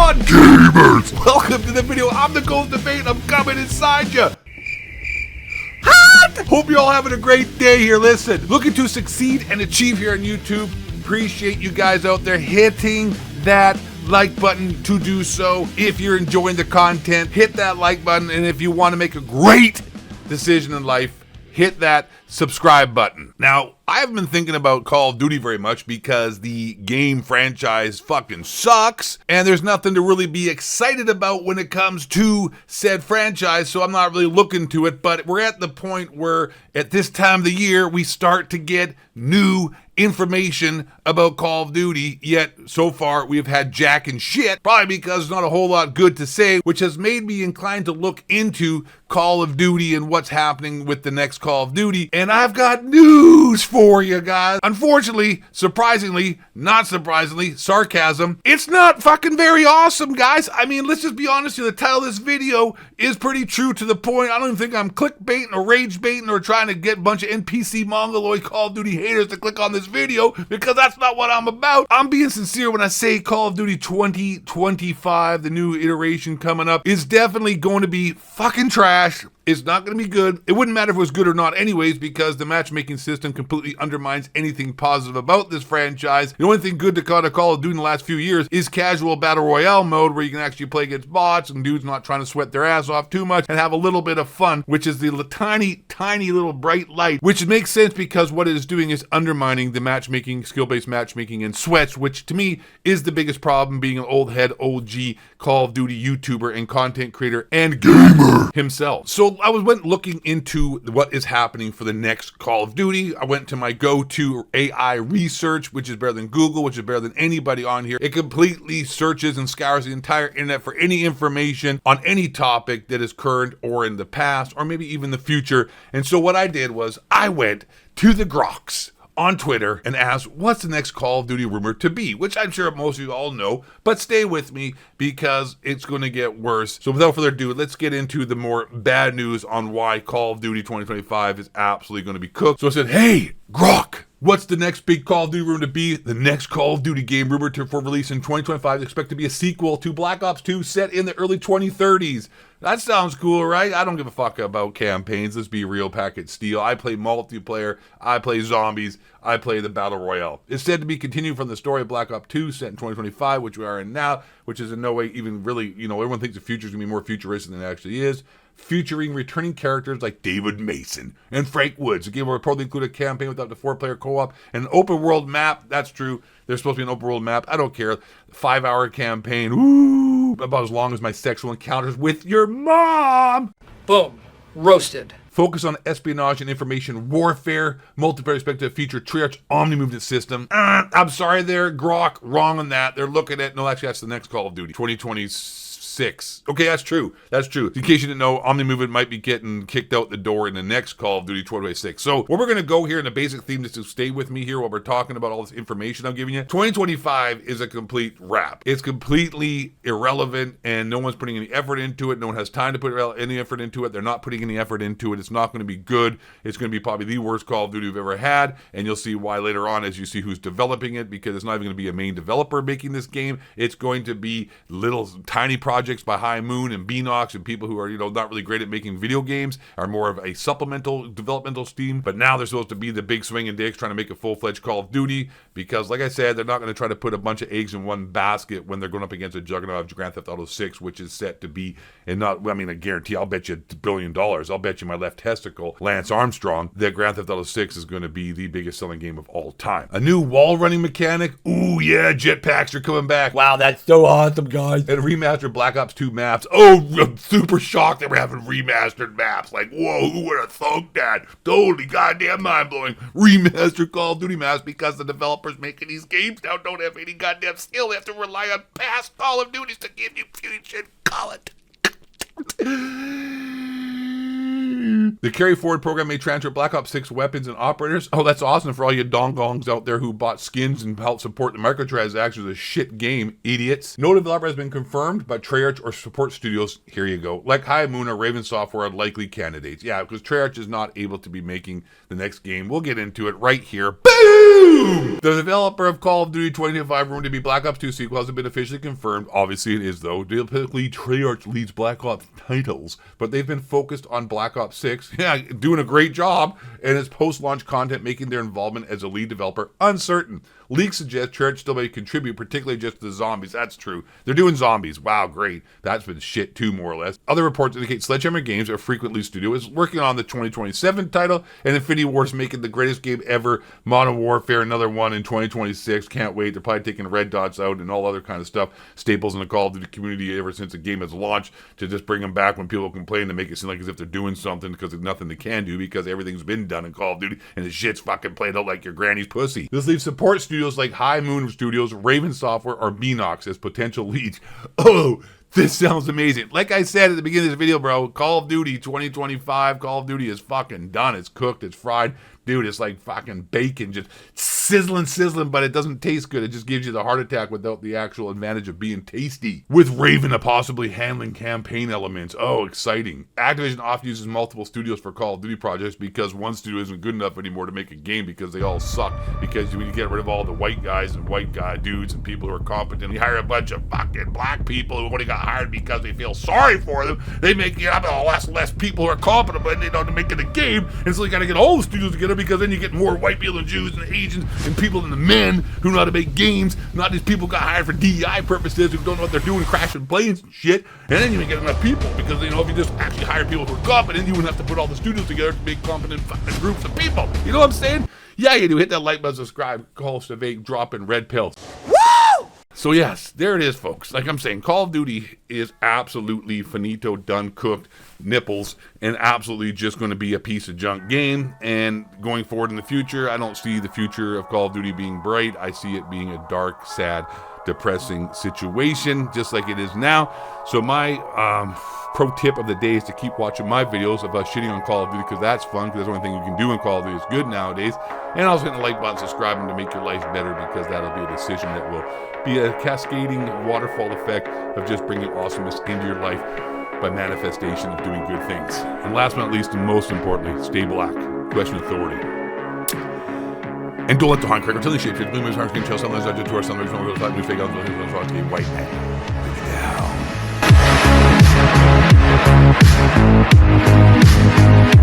on, gamers? Welcome to the video. I'm the Gold Debate. I'm coming inside you. Hope you're all having a great day here. Listen, looking to succeed and achieve here on YouTube. Appreciate you guys out there hitting that like button to do so. If you're enjoying the content, hit that like button. And if you want to make a great decision in life, hit that subscribe button. Now, I haven't been thinking about Call of Duty very much because the game franchise fucking sucks and there's nothing to really be excited about when it comes to said franchise, so I'm not really looking to it. But we're at the point where at this time of the year we start to get new information about Call of Duty, yet so far we've had jack and shit, probably because there's not a whole lot good to say, which has made me inclined to look into Call of Duty and what's happening with the next Call of Duty. And I've got news for you guys. Unfortunately, surprisingly, not surprisingly, sarcasm, it's not fucking very awesome, guys. I mean, let's just be honest here. The title of this video is pretty true to the point. I don't even think I'm clickbaiting or rage baiting or trying to get a bunch of NPC mongoloid Call of Duty haters to click on this video, because that's not what I'm about. I'm being sincere when I say Call of Duty 2025, the new iteration coming up, is definitely going to be fucking trash. It's not going to be good. It wouldn't matter if it was good or not anyways, because the matchmaking system completely undermines anything positive about this franchise. The only thing good to Call of Duty in the last few years is casual battle royale mode, where you can actually play against bots and dudes not trying to sweat their ass off too much and have a little bit of fun, which is the tiny little bright light, which makes sense because what it is doing is undermining the matchmaking, skill-based matchmaking and sweats, which to me is the biggest problem, being an old head OG Call of Duty YouTuber and content creator and gamer himself. So I went looking into what is happening for the next Call of Duty. I went to my go-to AI research, which is better than Google, which is better than anybody on here. It completely searches and scours the entire internet for any information on any topic that is current or in the past or maybe even the future. And so what I did was I went to the Groks on Twitter and asked, what's the next Call of Duty rumor to be? Which I'm sure most of you all know, but stay with me because it's going to get worse. So without further ado, let's get into the more bad news on why Call of Duty 2025 is absolutely going to be cooked. So I said, hey, Grok, what's the next big Call of Duty rumor to be? The next Call of Duty game rumored for release in 2025 is expected to be a sequel to Black Ops 2 set in the early 2030s. That sounds cool, right? I don't give a fuck about campaigns. Let's be real, packet steel. I play multiplayer. I play zombies. I play the Battle Royale. It's said to be continued from the story of Black Ops 2 set in 2025, which we are in now, which is in no way even really, everyone thinks the future is going to be more futuristic than it actually is. Featuring returning characters like David Mason and Frank Woods. The game will reportedly include a campaign with up to 4-player co-op and an open world map. That's true. There's supposed to be an open world map. I don't care. 5-hour campaign. Ooh, about as long as my sexual encounters with your mom. Boom. Roasted. Focus on espionage and information warfare. Multiplayer expected to feature Triarch Omni-Movement system. I'm sorry there, Grok. Wrong on that. They're looking at, no, actually that's the next Call of Duty. 2026. Okay, that's true. That's true. In case you didn't know, Omni-Movement might be getting kicked out the door in the next Call of Duty 2026. So where we're going to go here in the basic theme, just to stay with me here while we're talking about all this information I'm giving you. 2025 is a complete wrap. It's completely irrelevant and no one's putting any effort into it. No one has time to put any effort into it. They're not putting any effort into it. It's not going to be good. It's going to be probably the worst Call of Duty we've ever had. And you'll see why later on as you see who's developing it, because it's not even going to be a main developer making this game. It's going to be little tiny projects by High Moon and Beanox and people who are, not really great at making video games, are more of a supplemental developmental team. But now they're supposed to be the big swinging dicks trying to make a full-fledged Call of Duty, because like I said, they're not going to try to put a bunch of eggs in one basket when they're going up against a juggernaut of Grand Theft Auto 6, which is set to be, and not, I mean, I guarantee, I'll bet you $1 billion. I'll bet you my left testicle, Lance Armstrong, that Grand Theft Auto 6 is going to be the biggest selling game of all time. A new wall running mechanic. Ooh, yeah, jetpacks are coming back. Wow, that's so awesome, guys. And remastered Black Ops 2 maps. Oh, I'm super shocked that we're having remastered maps. Like, whoa, who would have thunk that? Totally goddamn mind-blowing. Remastered Call of Duty maps, because the developers making these games now don't have any goddamn skill. They have to rely on past Call of Duties to give you future content. The carry forward program may transfer Black Ops 6 weapons and operators. Oh, that's awesome for all you dongongs out there who bought skins and helped support the microtransactions of the shit game, idiots. No developer has been confirmed, but Treyarch or support studios, here you go, like High Moon or Raven Software are likely candidates. Yeah, because Treyarch is not able to be making the next game. We'll get into it right here. Boom! Boom! The developer of Call of Duty 2025 rumored to be Black Ops 2 sequel hasn't been officially confirmed. Obviously it is though. Typically Treyarch leads Black Ops titles, but they've been focused on Black Ops 6. Yeah, doing a great job, and its post-launch content making their involvement as a lead developer uncertain. Leaks suggest Treyarch still may contribute, particularly just to the zombies. That's true. They're doing zombies. Wow, great. That's been shit too, more or less. Other reports indicate Sledgehammer Games, a frequent lead studio, is working on the 2027 title, and Infinity Ward's making the greatest game ever, Modern Warfare, another one in 2026. Can't wait. They're probably taking red dots out and all other kind of stuff. Staples in the Call of Duty community ever since the game has launched, to just bring them back when people complain, to make it seem like as if they're doing something because there's nothing they can do because everything's been done in Call of Duty and the shit's fucking played out like your granny's pussy. This leaves support studios like High Moon Studios, Raven Software, or Beanox as potential leads. Oh, this sounds amazing. Like I said at the beginning of this video, bro, Call of Duty 2025, Call of Duty is fucking done. It's cooked, it's fried. Dude, it's like fucking bacon, just sizzling, but it doesn't taste good. It just gives you the heart attack without the actual advantage of being tasty. With Raven possibly handling campaign elements. Oh, exciting. Activision often uses multiple studios for Call of Duty projects because one studio isn't good enough anymore to make a game because they all suck. Because when you get rid of all the white guys and white guy dudes and people who are competent, you hire a bunch of fucking black people who only got hired because they feel sorry for them. They make you up less people who are competent, but they don't make it a game. And so you gotta get all the studios together, because then you get more white people and Jews and Asians and people and the men who know how to make games. Not these people got hired for DEI purposes who don't know what they're doing, crashing planes and shit. And then you can get enough people, because you know, if you just actually hire people who are competent, you wouldn't have to put all the studios together to make competent fucking groups of people. You know what I'm saying? Yeah, you do. Hit that like button, subscribe, call Savate, drop in red pills. So yes, there it is, folks. Like I'm saying, Call of Duty is absolutely finito, done, cooked, nipples, and absolutely just going to be a piece of junk game. And going forward in the future, I don't see the future of Call of Duty being bright. I see it being a dark, sad, depressing situation, just like it is now. So my pro tip of the day is to keep watching my videos of us shitting on Call of Duty, because that's fun, because that's the only thing you can do in Call of Duty is good nowadays. And also hit the like button, subscribing to make your life better, because that'll be a decision that will be a cascading waterfall effect of just bringing awesomeness into your life by manifestation of doing good things. And last but not least, and most importantly, stay black, question authority. And don't let the hunt crack. Tell the shape shit. Blue moves, hearts, can chill. Sometimes I do tour. Sometimes I go news, fake guns, white man. Bring it down.